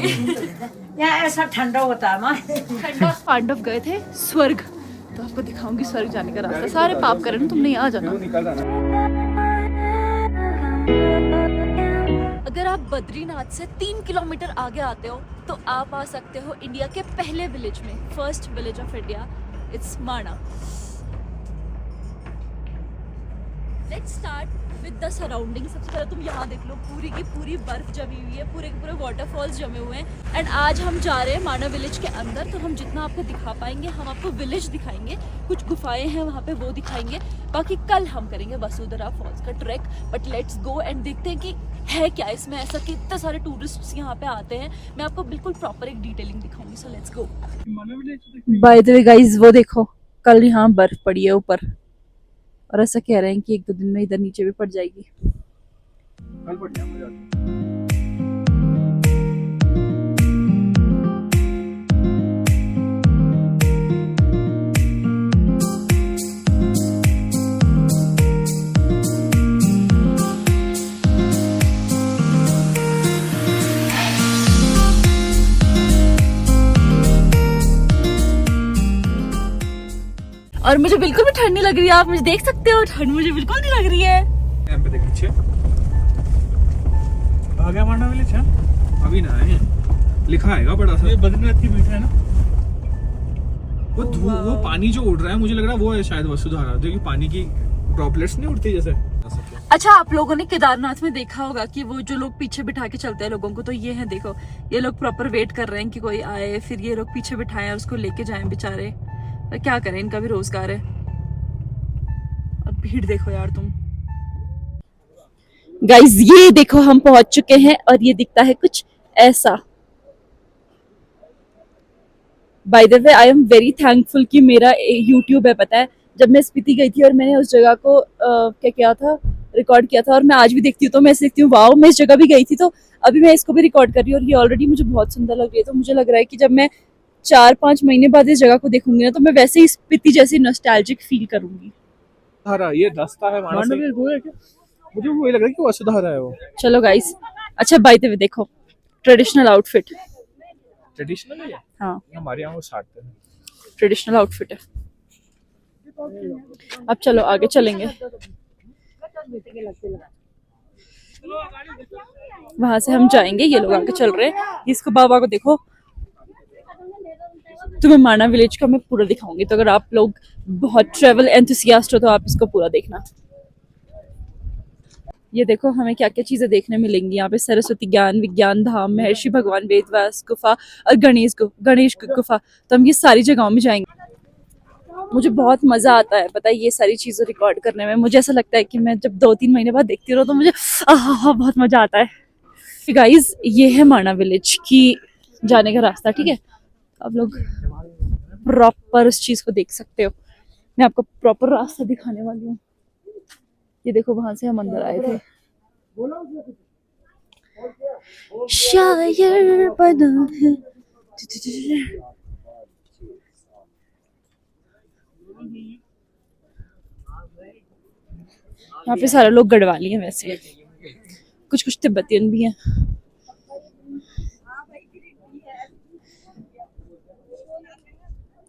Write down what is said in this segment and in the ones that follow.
यहाँ ऐसा ठंडा होता है माँ। ठंडा। पांडव गए थे स्वर्ग, तो आपको दिखाऊंगी स्वर्ग जाने का रास्ता। सारे पाप करें, तुमने यहाँ जाना। अगर आप बद्रीनाथ से 3 किलोमीटर आगे आते हो तो आप आ सकते हो इंडिया के पहले विलेज में, first village of India, it's Mana. Let's start with the surrounding. सबसे पहले तुम यहाँ देख लो, पूरी की पूरी बर्फ जमी हुई है, पूरे के पूरे वाटरफॉल्स जमे हुए हैं। एंड आज हम जा रहे हैं माना विलेज के अंदर, तो हम जितना आपको दिखा पाएंगे हम आपको विलेज दिखाएंगे, कुछ गुफाएं हैं वहाँ पे वो दिखाएंगे। बाकी कल हम करेंगे वसुधरा फॉल्स का track. But let's go and देखते हैं कि है क्या इसमें ऐसा कि इतने सारे टूरिस्ट्स यहाँ पे आते हैं। मैं आपको बिल्कुल प्रॉपर एक डिटेलिंग दिखाऊंगी, so let's go. By the way guys, वो देखो कल यहाँ बर्फ पड़ी है ऊपर, और ऐसा कह रहे हैं कि 1-2 दिन में इधर नीचे भी पड़ जाएगी। कल पड़ जाएगा। और मुझे बिल्कुल भी ठंड नहीं लग रही है, आप मुझे देख सकते हो, ठंड मुझे बिल्कुल नहीं लग रही है। यहाँ पे देख पीछे आ गया मांडा विलेज है। अभी ना है, लिखा है बड़ा सा, ये बद्रीनाथ की मीठा है ना। वो पानी जो उड़ रहा है, मुझे लग रहा है वो है शायद वसुधारा, जो कि पानी की ड्रॉपलेट्स नहीं उड़ती जैसे। अच्छा, आप लोगों ने केदारनाथ में देखा होगा कि वो जो लोग पीछे बिठा के चलते हैं लोगों को, तो ये है देखो, ये लोग प्रॉपर वेट कर रहे हैं कि कोई आए, फिर ये लोग पीछे बिठाएं और उसको लेके जाएं बेचारे। क्या करें, इनका भी रोजगार है। और भीड़ देखो यार तुम। गाइस ये देखो, हम पहुंच चुके हैं और ये दिखता है कुछ ऐसा। By the way I am very thankful कि मेरा यूट्यूब है, पता है जब मैं स्पीति गई थी और मैंने उस जगह को क्या किया था, रिकॉर्ड किया था, और मैं आज भी देखती हूँ तो मैं ऐसे देखती हूँ, वाओ मैं इस जगह भी गई थी, तो अभी मैं इसको भी रिकॉर्ड कर रही हूँ और ये ऑलरेडी मुझे बहुत सुंदर लग रही है। तो मुझे लग रहा है कि जब मैं 4-5 महीने बाद इस जगह को देखूंगी ना, तो मैं वैसे ही स्पीति जैसी नॉस्टैल्जिक फील करूंगी। धारा ये रास्ता है मांडा विलेज, वो है क्या? मुझे वो लग रहा है कि वसुधारा है वो। चलो गाइस, अच्छा बाय द वे देखो, ट्रेडिशनल आउटफिट। ट्रेडिशनल है हाँ, हमारे यहाँ वो साटते हैं। ट्रेडिशनल आउटफिट है। अब चलो आगे चलेंगे। वहां से हम जाएंगे, ये लोग आगे चल रहे हैं। इसको बाबा को देखो, तुम्हें माना विलेज का मैं पूरा दिखाऊंगी, तो अगर आप लोग बहुत ट्रेवल एंथुसियास्ट हो तो आप इसको पूरा देखना। ये देखो हमें क्या क्या चीजें देखने मिलेंगी यहाँ पे। सरस्वती ज्ञान विज्ञान धाम, महर्षि भगवान वेदव्यास गुफा और गणेश गुफा। तो हम ये सारी जगहों में जाएंगे। मुझे बहुत मजा आता है, पता है, ये सारी चीजें रिकॉर्ड करने में। मुझे ऐसा लगता है कि मैं जब 2-3 महीने बाद देखती रहूं तो मुझे बहुत मजा आता है। गाइस ये है माना विलेज की जाने का रास्ता, ठीक है। आप लोग प्रॉपर उस चीज को देख सकते हो। मैं आपको प्रॉपर रास्ता दिखाने वाली हूँ। ये देखो, वहां से हम अंदर आए थे। शायर बना है। यहाँ पे सारे लोग गढ़वाली हैं, वैसे कुछ कुछ तिब्बतियन भी हैं।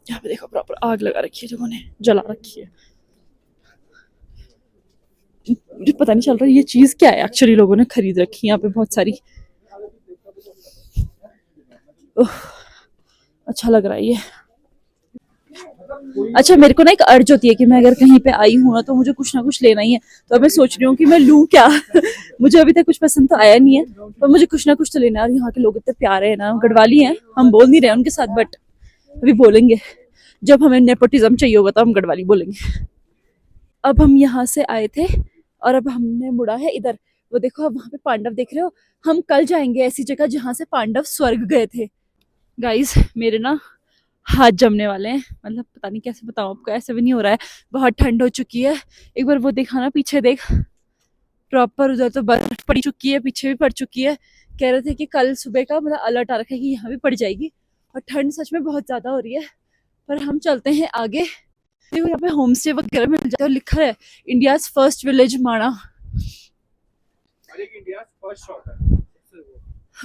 यहाँ पे देखो प्रॉपर आग लगा रखी है, लोगों ने जला रखी है। मुझे पता नहीं चल रहा ये चीज क्या है, एक्चुअली लोगों ने खरीद रखी है यहाँ पे बहुत सारी। अच्छा लग रहा है ये। अच्छा, मेरे को ना एक अर्ज होती है कि मैं अगर कहीं पे आई हूँ ना तो मुझे कुछ ना कुछ लेना ही है। तो अब मैं सोच रही हूँ कि मैं लूँ क्या। मुझे अभी तक कुछ पसंद तो आया नहीं है, पर मुझे कुछ ना कुछ तो लेना है। और यहाँ के लोग इतने प्यारे हैं ना, गढ़वाली हैं, हम बोल नहीं रहे उनके साथ, बट अभी बोलेंगे। जब हमें नेपोटिज्म चाहिए होगा तो हम गढ़वाली बोलेंगे। अब हम यहाँ से आए थे और अब हमने मुड़ा है इधर। वो देखो, अब वहां पे पांडव देख रहे हो। हम कल जाएंगे ऐसी जगह जहाँ से पांडव स्वर्ग गए थे। गाइस मेरे ना हाथ जमने वाले हैं, मतलब पता नहीं कैसे बताऊं आपको, ऐसे भी नहीं हो रहा है। बहुत ठंड हो चुकी है। एक बार वो दिखाना, पीछे देख, प्रॉपर उधर तो बर्फ पड़ी चुकी है, पीछे भी पड़ चुकी है। कह रहे थे कि कल सुबह का मतलब अलर्ट आ रखा है कि यहाँ भी पड़ जाएगी। और ठंड सच में बहुत ज्यादा हो रही है। पर हम चलते हैं आगे। देखो यहाँ पे होम स्टे वगैरह मिल जाता है, लिखा है इंडियाज फर्स्ट विलेज माणा।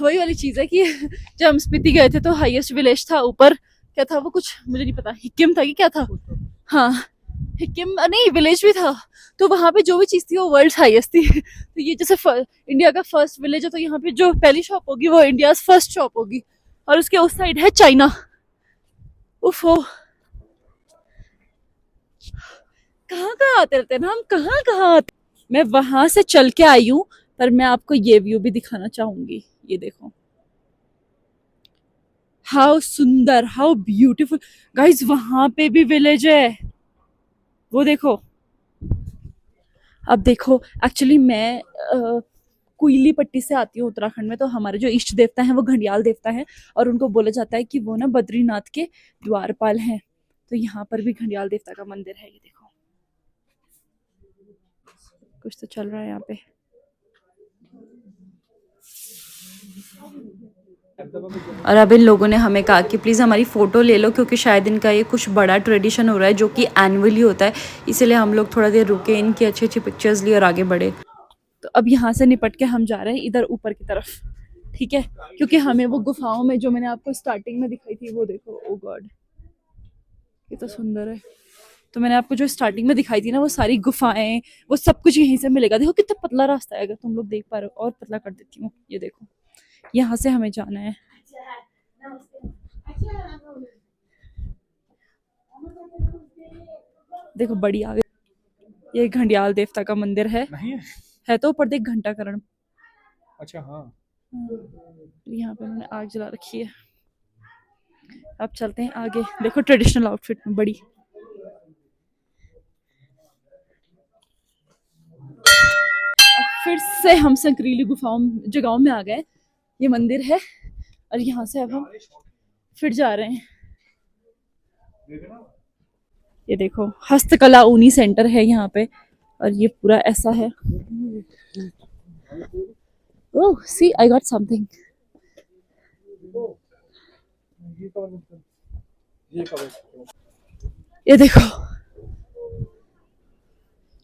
वही वाली चीज है कि जब हम स्पीति गए थे तो हाईएस्ट विलेज था ऊपर, क्या था वो, कुछ मुझे नहीं पता, हिक्किम था कि क्या था, हाँ हिक्किम नहीं विलेज भी था। तो वहां पे जो भी चीज थी वो वर्ल्ड हाईएस्ट थी। तो ये जैसे इंडिया का फर्स्ट विलेज है, तो यहाँ पे जो पहली शॉप होगी वो इंडिया फर्स्ट शॉप होगी, और उसके उस साइड है चाइना। उफ हो, कहाँ कहाँ आते रहते हैं ना हम, कहाँ कहाँ आते। मैं वहां से चल के आई हूँ, पर मैं आपको ये व्यू भी दिखाना चाहूंगी। ये देखो हाउ सुंदर, हाउ ब्यूटीफुल गाइस, वहां पे भी विलेज है, वो देखो। अब देखो एक्चुअली मैं कुइली पट्टी से आती हूँ उत्तराखंड में, तो हमारे जो इष्ट देवता हैं वो घड़ियाल देवता है, और उनको बोला जाता है कि वो ना बद्रीनाथ के द्वारपाल हैं। तो यहाँ पर भी घड़ियाल देवता का मंदिर है। ये देखो कुछ तो चल रहा है यहाँ पे। और अब इन लोगों ने हमें कहा कि प्लीज़ हमारी फ़ोटो ले लो, क्योंकि शायद इनका ये कुछ बड़ा ट्रेडिशन हो रहा है जो कि एनुअली होता है, इसीलिए हम लोग थोड़ा देर रुके, इनकी अच्छी अच्छी पिक्चर्स लिए और आगे बढ़े। तो अब यहाँ से निपट के हम जा रहे हैं इधर ऊपर की तरफ, ठीक है, क्योंकि हमें वो गुफाओं में जो मैंने आपको स्टार्टिंग में दिखाई थी वो देखो, ओ गॉड ये तो सुंदर है। तो मैंने आपको जो स्टार्टिंग में दिखाई थी ना वो सारी गुफाएं, वो सब कुछ यहीं से मिलेगा। देखो कितना पतला रास्ता है, अगर तुम लोग देख पा रहे हो, और पतला कर देती हूँ, ये देखो यहाँ से हमें जाना है। देखो बड़ी आगे ये घड़ियाल देवता का मंदिर है, नहीं है तो ऊपर देख घंटाकरण। अच्छा हाँ, यहाँ पे उन्होंने आग जला रखी है। अब चलते हैं आगे, देखो ट्रेडिशनल आउटफिट में बड़ी। फिर से हम संकरीली गुफाओं जगहों में आ गए। ये मंदिर है और यहाँ से अब हम फिर जा रहे हैं। ये देखो हस्तकला ऊनी सेंटर है यहाँ पे, और ये पूरा ऐसा है। ओह सी आई गॉट समथिंग। ये देखो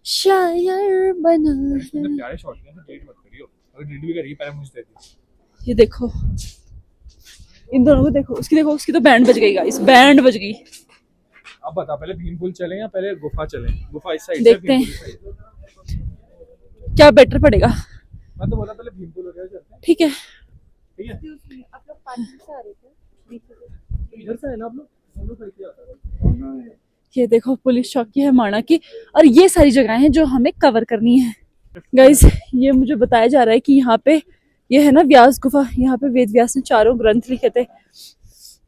शायर बना है। प्यारे शॉट हैं, डिलीट मत करियो, अगर डिलीट भी करिए पहले मुझे दे दीजिए। ये देखो इन दोनों को देखो, उसकी देखो, उसकी तो बैंड बज गई गाइस, बैंड बज गई। अब बता पहले भीमपुल चलें या पहले गुफा चलें? गुफा इस साइड देखते हैं क्या बेटर पड़ेगा। मैं तो बोला पहले भीमपुल हो गया, चलते हैं। ठीक है ठीक है, आप लोग पानी से आ रहे थे, इधर से है ना आप लोग, हम लोग साइड से आता है। ये देखो पुलिस चौकी है माणा की, और ये सारी जगहें हैं जो हमें कवर करनी है गाइस। ये मुझे बताया जा रहा है कि यहाँ पे ये है ना व्यास गुफा, यहाँ पे वेद व्यास ने 4 ग्रंथ लिखे थे।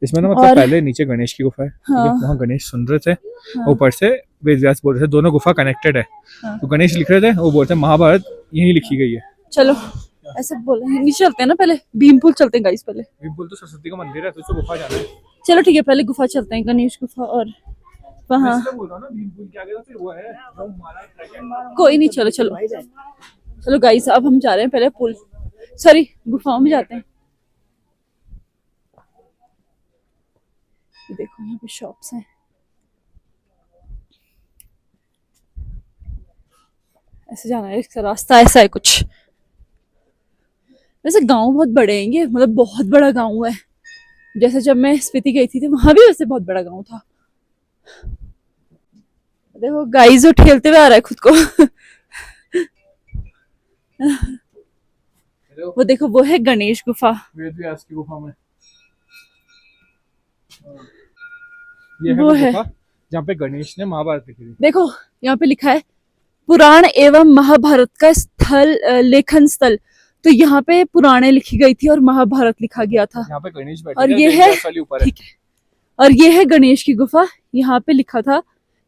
इसमें ना मतलब पहले नीचे गणेश की गुफा है, हाँ, वहाँ गणेश सुन रहे थे, हाँ, ऊपर से वेद व्यास बोल रहे थे, दोनों गुफा कनेक्टेड है। हाँ, तो गणेश लिख रहे थे, वो बोलते हैं महाभारत यहीं लिखी गई है। चलो ऐसे बोल रहे हैं, नीचे चलते हैं ना, पहले भीमपुल चलते हैं गाइस। पहले भीमपुल तो सरस्वती का मंदिर है, तो इसको गुफा जाना है। चलो ठीक है, पहले गुफा चलते हैं, गणेश गुफा, और वहाँ बोल रहा हूँ ना भीमपुल के आगे तो फिर वो है कोई नहीं। चलो चलो चलो गाइस, अब हम जा रहे हैं पहले पुल, सॉरी गुफाओं में जाते हैं। देखो यहाँ पे शॉप्स हैं, ऐसे जाना है, इसका रास्ता ऐसा है कुछ। वैसे गांव बहुत बड़े हैं ये, मतलब बहुत बड़ा गांव है। जैसे जब मैं स्पीति गई थी वहां भी वैसे बहुत बड़ा गांव था। देखो गाइस जो ठेलते हुए आ रहा है खुद को वो देखो वो है गणेश गुफा, वेद व्यास की गुफा में। ये वो है जहाँ पे गणेश ने महाभारत लिखी थी। देखो यहाँ पे लिखा है पुराण एवं महाभारत का स्थल, लेखन स्थल। तो यहाँ पे पुराणे लिखी गई थी और महाभारत लिखा गया था। यहाँ पे गणेश बैठे और थे, ये वेद है व्यास वाली ऊपर है। ठीक है, और ये है गणेश की गुफा। यहाँ पे लिखा था,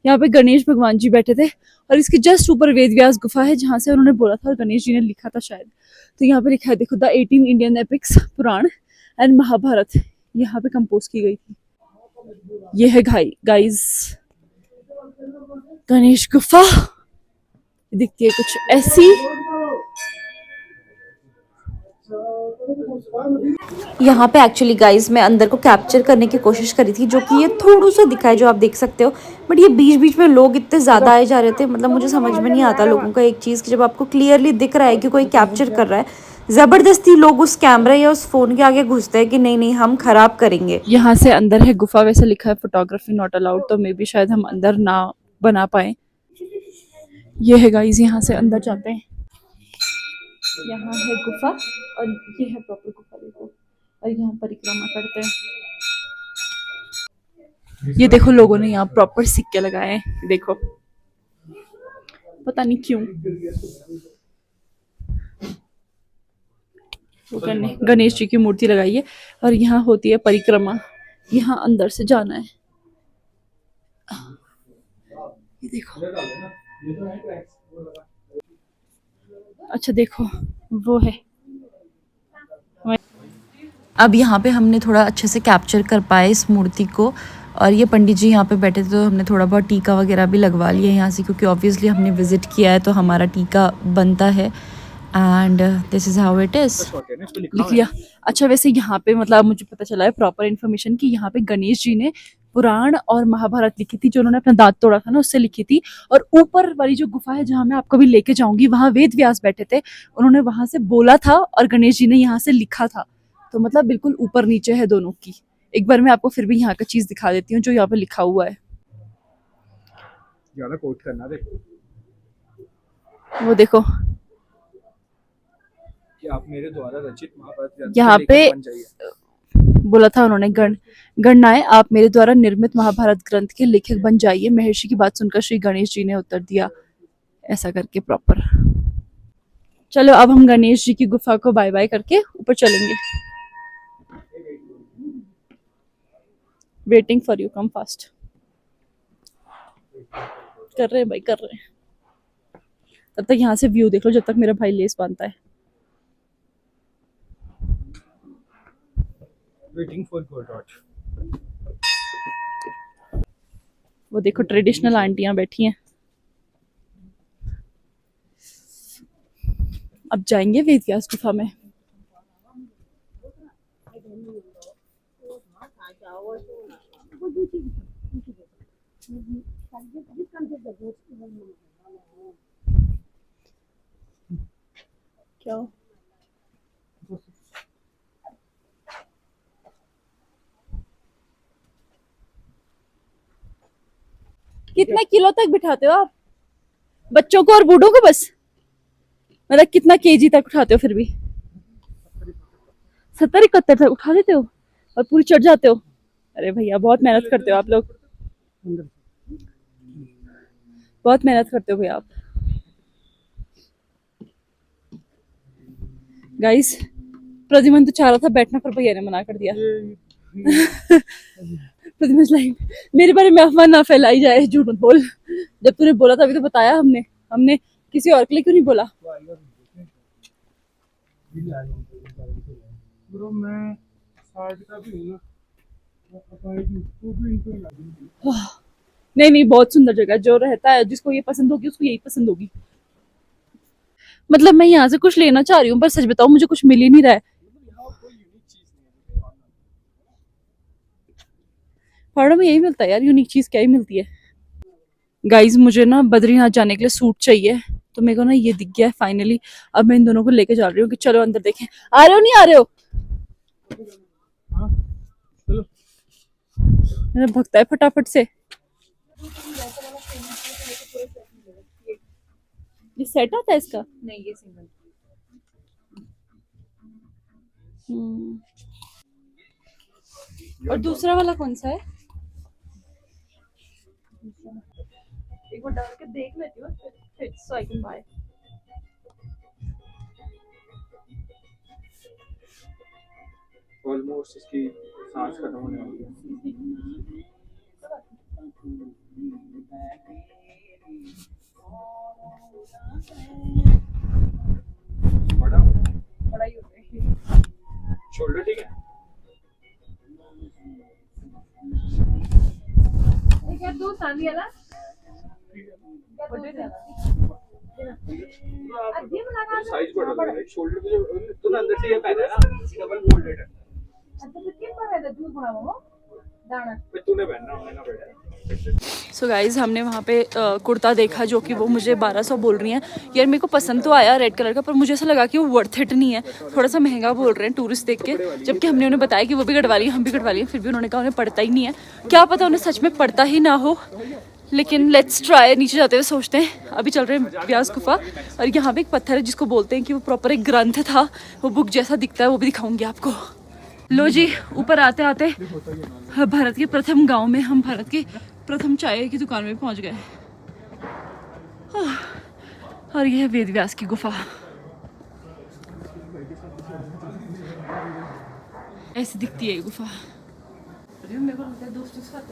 यहाँ पे गणेश भगवान जी बैठे थे, और इसके जस्ट ऊपर वेद व्यास गुफा है जहाँ से उन्होंने बोला था, और गणेश जी ने लिखा था शायद। तो यहाँ पे लिखा है देखो, the 18 Indian epics Purana and Mahabharata यहाँ पे कंपोज की गई थी। ये है गाइस गणेश गुफा, दिखती है कुछ ऐसी। यहाँ पे एक्चुअली गाइज मैं अंदर को कैप्चर करने की कोशिश करी थी, जो कि ये थोड़ा सा दिखा है जो आप देख सकते हो, बट ये बीच बीच में लोग इतने ज़्यादा आए जा रहे थे, मतलब मुझे समझ में नहीं आता लोगों का एक चीज़ कि जब आपको क्लियरली दिख रहा है कि कोई कैप्चर कर रहा है, ज़बरदस्ती लोग उस कैमरा या उस फ़ोन के आगे घुसते हैं कि नहीं नहीं हम ख़राब करेंगे। यहाँ से अंदर है गुफा, वैसे लिखा है फोटोग्राफी नॉट अलाउड, तो मे बी शायद हम अंदर ना बना पाए। ये है गाइस, यहाँ से अंदर जाते हैं। यहाँ है गुफा और ये है प्रॉपर गुफा, देखो, और यहाँ परिक्रमा करते हैं। ये देखो लोगों ने यहाँ प्रॉपर सिक्के लगाए हैं, देखो, पता नहीं क्यों। गणेश जी की मूर्ति लगाई है और यहाँ होती है परिक्रमा, यहाँ अंदर से जाना है। ये देखो, अच्छा देखो वो है। अब यहाँ पे हमने थोड़ा अच्छे से कैप्चर कर पाए इस मूर्ति को, और ये पंडित जी यहाँ पे बैठे थे तो हमने थोड़ा बहुत टीका वगैरह भी लगवा लिया यहाँ से, क्योंकि ऑब्वियसली हमने विजिट किया है तो हमारा टीका बनता है। And this is how it is. लिख लिया। अच्छा वैसे यहाँ पे मतलब मुझे पता चला है प्रॉपर इन्फॉर्मेशन कि यहाँ पे गणेश जी ने पुराण और महाभारत लिखी थी, जो उन्होंने अपना दांत तोड़ा था ना उससे लिखी थी। और ऊपर वाली जो गुफा है जहाँ मैं आपको भी लेके जाऊंगी, वहाँ वेद व्यास बैठे थे, उन्होंने वहां से बोला था और गणेश जी ने यहाँ से लिखा था। तो मतलब बिल्कुल ऊपर नीचे है दोनों की। एक बार मैं आपको फिर भी यहाँ का चीज दिखा देती हूँ जो यहाँ पे लिखा हुआ है। ज्यादा कोट करना, देखो वो देखो, कि आप मेरे द्वारा रचित महाभारत ग्रंथ यहाँ के पे लेखक बन जाइए। बोला था उन्होंने, गणनाएं आप मेरे द्वारा निर्मित महाभारत ग्रंथ के लेखक बन जाइए। महर्षि की बात सुनकर श्री गणेश जी ने उत्तर दिया, ऐसा करके प्रॉपर। चलो अब हम गणेश जी की गुफा को बाय बाय करके ऊपर चलेंगे। Waiting for you, come fast. कर रहे हैं भाई, कर रहे हैं। तब तक यहाँ से व्यू देख लो जब तक मेरा भाई लेस बांधता है। Waiting for God. वो देखो ट्रेडिशनल आंटियां बैठी हैं। अब जाएंगे वेद व्यास गुफा में। क्या कितना किलो तक बिठाते हो आप बच्चों को और बूढ़ों को? बस मतलब कितना केजी तक उठाते हो फिर भी? 70-71 तक उठा लेते हो और पूरी चढ़ जाते हो? अरे भैया बहुत मेहनत करते हो आप लोग, बहुत मेहनत करते हो भैया आप। गाइस प्रद्युमन तो चाह रहा था बैठना, पर भैया ने मना कर दिया। प्रद्युमन लाइक मेरे बारे में अफवाह ना फैलाई जाए, झूठ मत बोल। जब तूने बोला था अभी तो बताया हमने किसी और के लिए क्यों नहीं बोला? ब्रो मैं साइड का भी हूं ना, नहीं बहुत सुंदर जगह, जो रहता है जिसको ये पसंद होगी उसको यही पसंद होगी। मतलब मैं यहाँ से कुछ लेना चाह रही हूँ पर सच बताओ मुझे कुछ मिल ही नहीं रहा है। पहाड़ों में यही मिलता है यार, यूनिक चीज क्या ही मिलती है। गाइज मुझे ना बद्रीनाथ जाने के लिए सूट चाहिए, तो मेरे को ना ये दिख गया है फाइनली। अब मैं इन दोनों को लेके जा रही हूँ कि चलो अंदर देखें। आ रहे हो नहीं आ रहे हो? चलो मेरा भगता है फटाफट से। ये सेट आता है इसका? नहीं ये सिंगल। और दूसरा वाला कौन सा है? एक बार डाल के देख लेती हूँ फिर सो आई कैन बाय। ऑलमोस्ट इसकी सांस खत्म होने वाली है। बड़ा ही होता है। शोल्डर ठीक है? क्या दो साल वाला साइज बड़ा लग रहा है। शोल्डर पे जो तूने अंदर से ये पहना है ना, डबल फोल्डेड है। अच्छा तो कितना है दूर बड़ा वो तूने पहनना हमने ना पहना। सो गाइज हमने वहाँ पे कुर्ता देखा जो कि वो मुझे 1200 बोल रही हैं। यार मेरे को पसंद तो आया रेड कलर का, पर मुझे ऐसा लगा कि वो वर्थ इट नहीं है, थोड़ा सा महंगा बोल रहे हैं टूरिस्ट देख के। जबकि हमने उन्हें बताया कि वो भी गढ़वा लिए हम भी गढ़वा लिए, फिर भी उन्होंने कहा उन्हें पड़ता ही नहीं है। क्या पता उन्हें सच में पड़ता ही ना हो, लेकिन लेट्स ट्राई। नीचे जाते हुए सोचते हैं। अभी चल रहे हैं व्यास गुफा, और यहाँ पे एक पत्थर है जिसको बोलते हैं कि वो प्रॉपर एक ग्रंथ था, वो बुक जैसा दिखता है, वो भी दिखाऊंगी आपको। लो जी, ऊपर आते आते भारत के प्रथम गांव में हम भारत के प्रथम चाय की दुकान में पहुंच गए। और यह है वेद व्यास की गुफा। ऐसी दिखती है ये गुफा।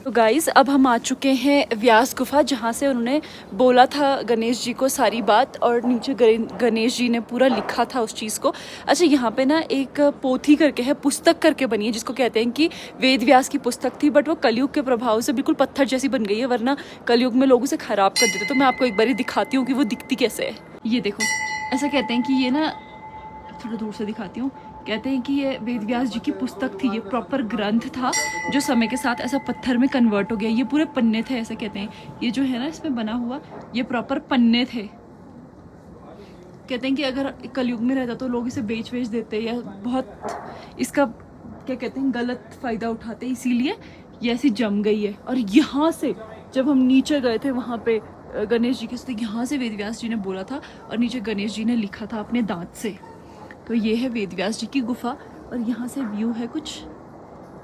तो गाइज अब हम आ चुके हैं व्यास गुफा, जहाँ से उन्होंने बोला था गणेश जी को सारी बात, और नीचे गणेश जी ने पूरा लिखा था उस चीज़ को। अच्छा, यहाँ पे ना एक पोथी करके है, पुस्तक करके बनी है, जिसको कहते हैं कि वेद व्यास की पुस्तक थी, बट वो कलयुग के प्रभाव से बिल्कुल पत्थर जैसी बन गई है, वरना कलयुग में लोग उसे खराब कर देते। तो मैं आपको एक बार दिखाती हूँ कि वो दिखती कैसे है। ये देखो, ऐसा कहते हैं कि ये ना, थोड़ा दूर से दिखाती हूँ, कहते हैं कि ये वेद व्यास जी की पुस्तक थी, ये प्रॉपर ग्रंथ था जो समय के साथ ऐसा पत्थर में कन्वर्ट हो गया। ये पूरे पन्ने थे, ऐसा कहते हैं। ये जो है ना इसमें बना हुआ, ये प्रॉपर पन्ने थे। कहते हैं कि अगर कलयुग में रहता तो लोग इसे बेच देते, या बहुत इसका क्या कहते हैं गलत फायदा उठाते, इसीलिए ये ऐसी जम गई है। और यहाँ से जब हम नीचे गए थे वहाँ पे गणेश जी के, यहाँ से वेद व्यास जी ने बोला था, और नीचे गणेश जी ने लिखा था अपने दांत से। तो ये है वेद व्यास जी की गुफा, और यहाँ से व्यू है कुछ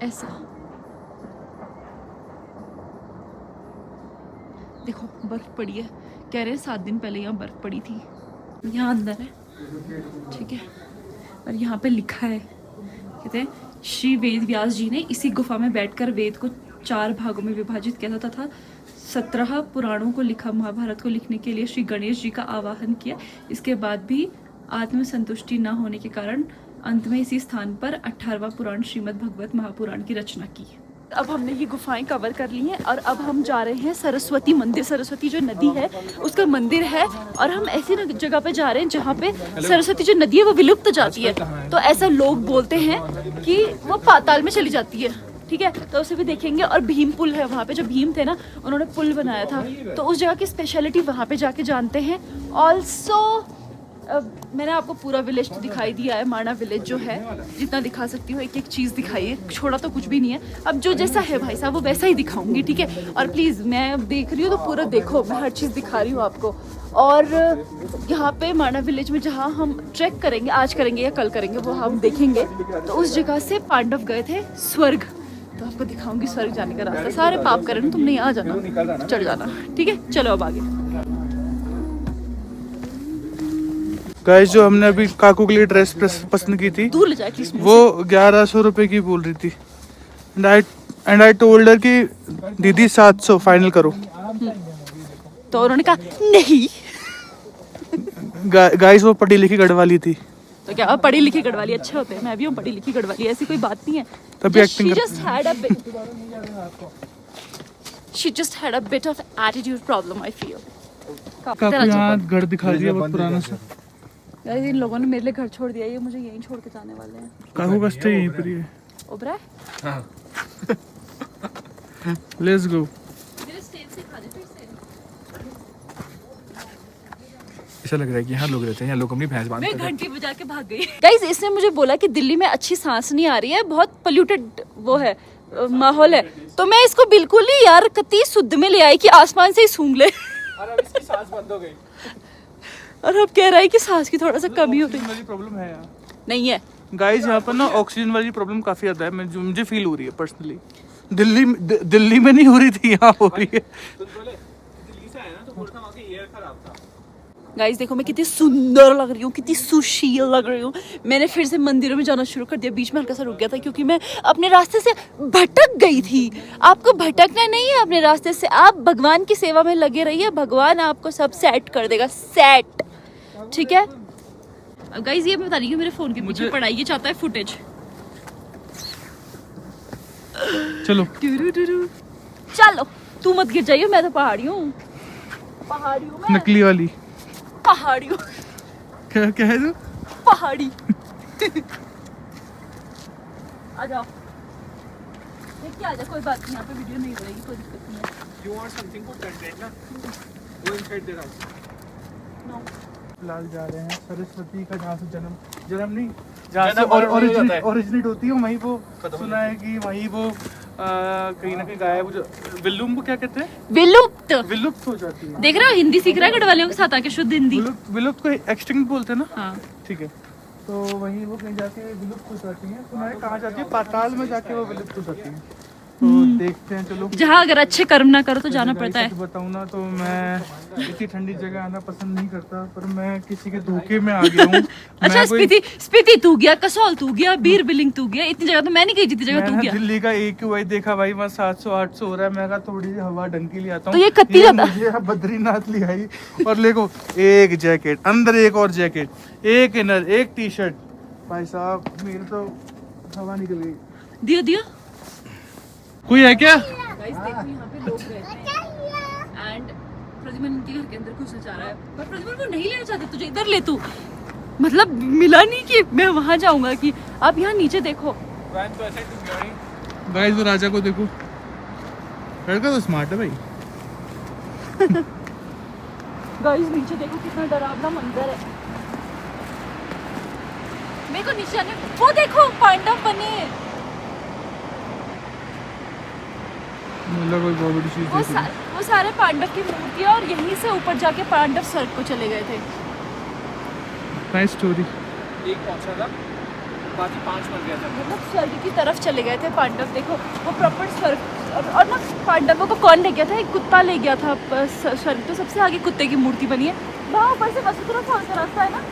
ऐसा। देखो बर्फ पड़ी है, कह रहे हैं 7 दिन पहले यहाँ बर्फ पड़ी थी। यहाँ अंदर है, ठीक है, और यहाँ पे लिखा है, कहते हैं श्री वेद व्यास जी ने इसी गुफा में बैठकर वेद को 4 भागों में विभाजित किया तथा 17 पुराणों को लिखा। महाभारत को लिखने के लिए श्री गणेश जी का आवाहन किया। इसके बाद भी आत्मसंतुष्टि न होने के कारण अंत में इसी स्थान पर 18वां पुराण श्रीमद् भगवत महापुराण की रचना की। अब हमने ये गुफाएं कवर कर ली हैं, और अब हम जा रहे हैं सरस्वती मंदिर। सरस्वती जो नदी है उसका मंदिर है, और हम ऐसी जगह पे जा रहे हैं जहाँ पे सरस्वती जो नदी है वो विलुप्त जाती है। तो ऐसा लोग बोलते हैं कि वो पाताल में चली जाती है, ठीक है, तो उसे भी देखेंगे। और भीम पुल है वहाँ पे, जो भीम थे ना उन्होंने पुल बनाया था, तो उस जगह की स्पेशलिटी वहाँ पे जाके जानते हैं। ऑल्सो मैंने आपको पूरा विलेज तो दिखाई दिया है, माणा विलेज जो है, जितना दिखा सकती हूँ एक एक चीज़ दिखाई है, छोड़ा तो कुछ भी नहीं है। अब जो जैसा है भाई साहब वो वैसा ही दिखाऊंगी, ठीक है। और प्लीज़ मैं देख रही हूँ तो पूरा देखो, मैं हर चीज़ दिखा रही हूँ आपको। और यहाँ पे माणा विलेज में जहाँ हम ट्रैक करेंगे, आज करेंगे या कल करेंगे, वो हम देखेंगे। तो उस जगह से पांडव गए थे स्वर्ग, तो आपको दिखाऊंगी स्वर्ग जाने का रास्ता। सारे पाप करें, तुमने यहाँ जाना, चढ़ जाना, ठीक है। चलो अब आगे। गाइस, जो हमने अभी काकू के लिए ड्रेस पसंद की थी, दूर ले जाए प्लीज, वो 1100 रुपए की बोल रही थी। एंड आई टोल्ड हर कि दीदी 700 फाइनल करो। तो उन्होंने कहा नहीं। गाइस, वो पढ़ी लिखी गढ़वाली थी। तो क्या पढ़ी लिखी गढ़वाली अच्छे होते हैं? मैं भी हूँ पढ़ी लिखी गढ़वाली, ऐसी कोई बात नहीं है। तभी acting She just had a bit of attitude problem, I feel. काकू यहाँ घर दिखा दिया बहुत पुराना सा। यार इन लोगों ने मेरे लिए घर छोड़ दिया, ये मुझे यहीं छोड़ के जाने वाले हैं। काकू का स्टे यहीं पर ही है। Obra, let's go. ऐसा लग रहा है कि यहाँ लोग रहते हैं, यहाँ लोग अपनी भैंस बांधते मैं हैं। घंटी बजा के भाग गई। गाइस, इसने मुझे बोला कि दिल्ली में अच्छी सांस नहीं आ रही है, बहुत पोल्यूटेड वो है माहौल है। तो मैं इसको बिल्कुल ही यार कति शुद्ध में ले आई कि आसमान से ही सूंघ ले। और अब इसकी सांस बंद हो गई। और अब कह रहा है कि सांस की थोड़ा सा कमी होती है। प्रॉब्लम है यहाँ, नहीं है गाइस, यहाँ पर ना ऑक्सीजन वाली प्रॉब्लम काफी ज्यादा है। मुझे फील हो रही है पर्सनली। दिल्ली में नहीं हो रही थी, यहाँ हो रही है। दिल्ली से आया ना तो बोलता वहाँ की एयर खराब था। गाइस देखो मैं कितनी सुंदर लग रही हूँ, कितनी सुशील लग रही हूँ। मैंने फिर से मंदिरों में जाना शुरू कर दिया, बीच में हल्का सा रुक गया था क्योंकि मैं अपने रास्ते से भटक गई थी। आपको भटकना नहीं है अपने रास्ते से, आप भगवान की सेवा में लगे रहिए, भगवान आपको सब सेट कर देगा, सेट, ठीक है। अब गाइस ये मैं बता रही हूँ, मेरे फोन के पीछे पड़ा, ये चाहता है फुटेज। चलो चलो, तू मत गिर जाइयो, मैं तो पहाड़ी हूँ, पहाड़ी हूँ मैं, नकली वाली पहाड़ी हूँ। क्या है तू? पहाड़ी। आ जाओ। देख के आ जा, कोई बात नहीं, यहाँ पे वीडियो नहीं हो रही, कोई दिक्कत नहीं है। You want something for content ना? Go inside their house. No. फिलहाल जा रहे हैं सरस्वती का जहाँ से जन्म नहीं, जहाँ से ओरिजिनेट होती है वहीं वो सुना है कि वहीं वो कहीं ना कहीं गायब हो विलुम्ब क्या कहते हैं, विलुप्त हो जाती है। देख रहे हो, हिंदी सीख रहा है गढ़वालियों के साथ आके, शुद्ध हिंदी। विलुप्त को एक्सटिंक्ट बोलते हैं ना। हाँ ठीक है, तो वहीं वो कहीं जाके विलुप्त हो जाती हैं। सुना है कहाँ जाती है, पाताल में जाके वो विलुप्त हो जाती हैं। तो देखते हैं, चलो जहाँ अगर अच्छे कर्म ना करो तो जाना पड़ता है। बताऊँ ना तो मैं इतनी ठंडी जगह आना पसंद नहीं करता, पर मैं किसी के धोखे में आ गया हूँ। अच्छा, स्पीति तू गया, कसौल तू गया, बीर बिलिंग तू गया, इतनी जगह तो मैं नहीं गई जितनी जगह तू गया। दिल्ली का AQI देखा भाई, वहाँ 700-800 हो रहा है। मैं कहा थोड़ी हवा ढंकी ले आता हूँ। तो ये कत्ती जाता। मुझे बद्रीनाथ ले आई और देखो, एक जैकेट अंदर, एक और जैकेट, एक इनर, एक टी-शर्ट। भाई साहब मेरे तो हवा निकल गई। दियो कोई है क्या? गाइस देखो, यहाँ पे लोग गए थे एंड प्रद्युमन उनके घर के अंदर घुसना चाह रहा है, पर प्रद्युमन को नहीं लेना चाहते, तुझे इधर ले तू, मतलब मिला नहीं कि मैं वहां जाऊंगा। कि आप यहाँ नीचे देखो गाइस, वो राजा को देखो, लड़का तो स्मार्ट है भाई। गाइस नीचे देखो, कितना डरावना मंदिर है। मेरे को नीचे आने, वो देखो पांडव बने, मतलब कोई बहुत बड़ी चीज वो सारे पांडव की मूर्ति, और यहीं से ऊपर जाके पांडव स्वर्ग को चले गए थे। Nice story. एक पहुंचा था, बाकी 5 मर गया था। मतलब स्वर्ग की तरफ चले गए थे पांडव, देखो वो प्रॉपर स्वर्ग। और ना पांडवों को कौन ले गया था, एक कुत्ता ले गया था स्वर्ग, तो सबसे आगे कुत्ते की मूर्ति बनी है। वहाँ ऊपर से वसुंधरा फॉल्स का रास्ता है ना,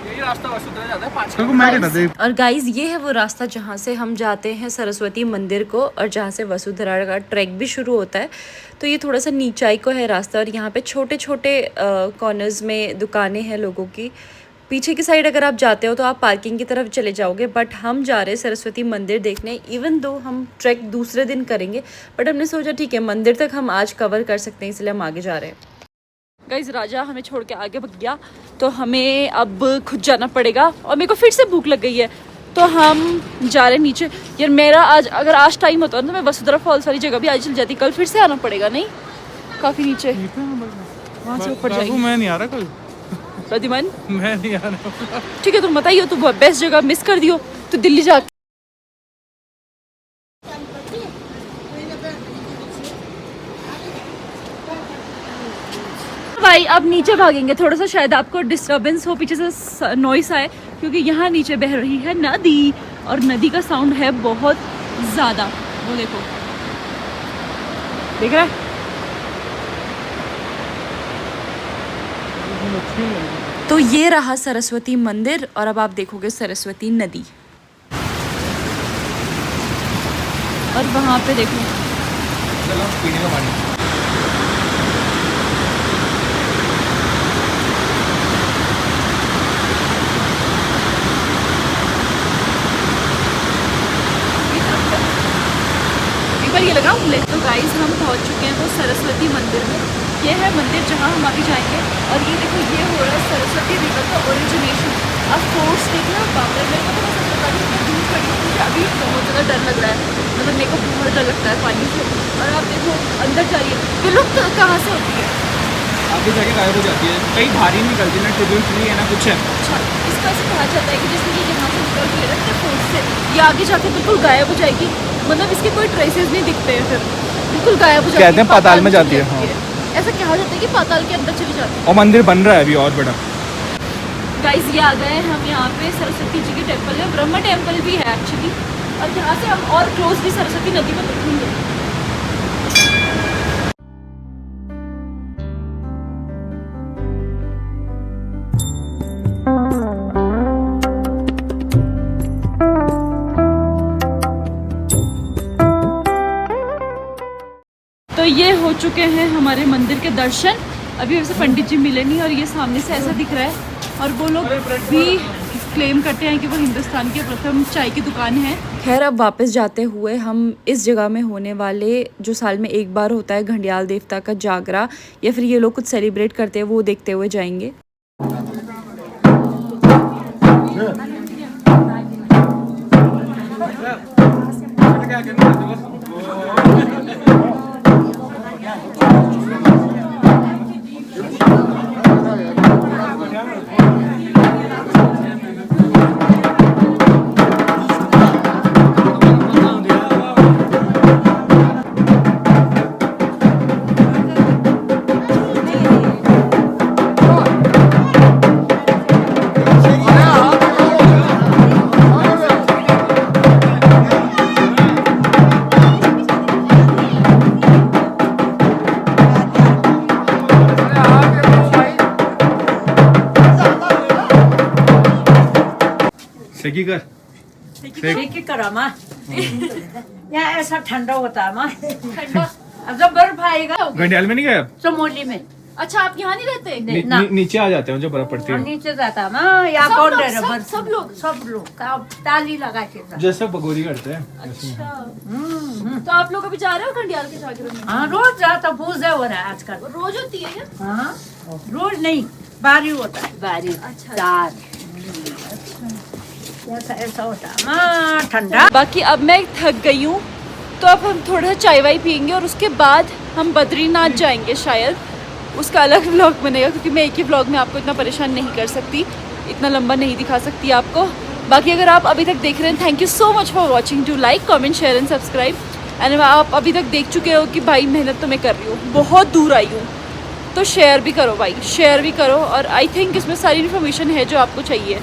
यही रास्ता वसुंधरा जाता है 5 तो मैं कहता था और गाइज ये है वो रास्ता जहाँ से हम जाते हैं सरस्वती मंदिर को, और जहाँ से वसुंधरा का ट्रैक भी शुरू होता है। तो ये थोड़ा सा नीचाई को है रास्ता, और यहाँ पे छोटे छोटे कॉर्नर्स में दुकानें हैं लोगों की। पीछे की साइड अगर आप जाते हो तो आप पार्किंग की तरफ चले जाओगे, बट हम जा रहे हैं सरस्वती मंदिर देखने। इवन दो हम ट्रैक दूसरे दिन करेंगे, बट हमने सोचा ठीक है मंदिर तक हम आज कवर कर सकते हैं, इसलिए हम आगे जा रहे हैं। गाइस राजा हमें छोड़ के आगे भाग गया, तो हमें अब खुद जाना पड़ेगा, और मेरे को फिर से भूख लग गई है, तो हम जा रहे हैं नीचे। यार मेरा अगर आज टाइम होता ना तो मैं वसुंधरा फॉल्स वाली जगह भी आज चल जाती, कल फिर से आना पड़ेगा। नहीं, काफी नीचे वहाँ से ऊपर जाएंगे। मैं नहीं आ रहा कल। प्रद्युमन मैं नहीं आ रहा। ठीक है, तुम बताइए, तू बेस्ट जगह मिस कर दियो तो दिल्ली जा। भाई अब नीचे भागेंगे, थोड़ा सा शायद आपको डिस्टरबेंस हो, पीछे से नॉइस आए, क्योंकि यहाँ नीचे बह रही है नदी, और नदी का साउंड है बहुत ज़्यादा। वो देखो, देख रहा है? तो ये रहा सरस्वती मंदिर, और अब आप देखोगे सरस्वती नदी, और वहाँ पे देखो चलो पीने का पानी। ये लगाऊं ले। तो गाइस हम पहुंच चुके हैं वो सरस्वती मंदिर में। ये है मंदिर जहां हम अभी जाएंगे, और ये देखो ये हो रहा है सरस्वती रिवर का ओरिजिनेशन। अब फोर्स देखना बाप रे, मेरे को तो मैं सच बता रही हूँ, दूर खड़ी हूँ, मुझे अभी बहुत ज़्यादा डर लग रहा है, मतलब मेरे को बहुत डर लगता है पानी से। और आप देखो अंदर जा रही है, विलुप्त कहाँ से होती है, आगे जाके गायब हो जाती है, कहीं भारी निकलती है ना, ट्रिब्यूटरी है ना कुछ है। अच्छा इसका ऐसे कहा जाता है कि जैसे ये यहाँ से निकल के रखते फोर्स से, ये आगे जाके बिल्कुल गायब हो जाएगी, मतलब इसके कोई ट्रेसेस नहीं दिखते हैं, फिर बिल्कुल गायब हो जाती है, कहते हैं पाताल में जाती है। ऐसा कहा जाता है कि पाताल के अंदर चली जाती है। और मंदिर बन रहा है अभी और बड़ा। गाइस ये आ गए हम यहाँ पे सरस्वती जी के टेम्पल में, ब्रह्मा टेम्पल भी है एक्चुअली, और यहाँ से हम और क्लोजली सरस्वती नदी को देखेंगे। तो ये हो चुके हैं हमारे मंदिर के दर्शन। अभी वैसे पंडित जी मिले नहीं, और ये सामने से ऐसा दिख रहा है, और वो लोग भी क्लेम करते हैं कि वो हिंदुस्तान की प्रथम चाय की दुकान है। खैर अब वापस जाते हुए हम इस जगह में होने वाले जो साल में एक बार होता है घंडियाल देवता का जागरा, या फिर ये लोग कुछ सेलिब्रेट करते हैं, वो देखते हुए जाएंगे। क्या सेकी कर ठीक ही करा माँ यहाँ ऐसा ठंडा होता है माँ ठंडा अब जब बर्फ आएगा घंटियाल में नहीं गए आप? चमोली में अच्छा आप यहाँ नहीं रहते? नीचे आ जाते हैं जो बर्फ पड़ती और है। नीचे जाता है माँ यहाँ सब कौन लोग, रह रहा सब- बर्फ सब लोग ताली लगा के जाते। जैसे बगोरी करते हैं। अच्छा तो आप लोग अभी जा रहे हो खंडियाल के जागरण में? हाँ रोज जाता पूजा हो रहा है आजकल। रोज होती है क्या? हाँ रोज नहीं बारी होता है बारी अच्छा। चार ऐसा ऐसा होता है माँ ठंडा। बाकी अब मैं थक गई हूँ तो अब हम थोड़ा चाय वाय पियेंगे और उसके बाद हम बद्रीनाथ जाएंगे शायद। उसका अलग व्लॉग बनेगा क्योंकि मैं एक ही व्लॉग में आपको इतना परेशान नहीं कर सकती, इतना लंबा नहीं दिखा सकती आपको। बाकी अगर आप अभी तक देख रहे हैं thank you so much for watching. Do like comment share and subscribe. And आप अभी तक देख चुके हो कि भाई मेहनत तो मैं कर रही हूँ, बहुत दूर आई हूँ, तो शेयर भी करो भाई, शेयर भी करो। और आई थिंक इसमें सारी इन्फॉर्मेशन है जो आपको चाहिए।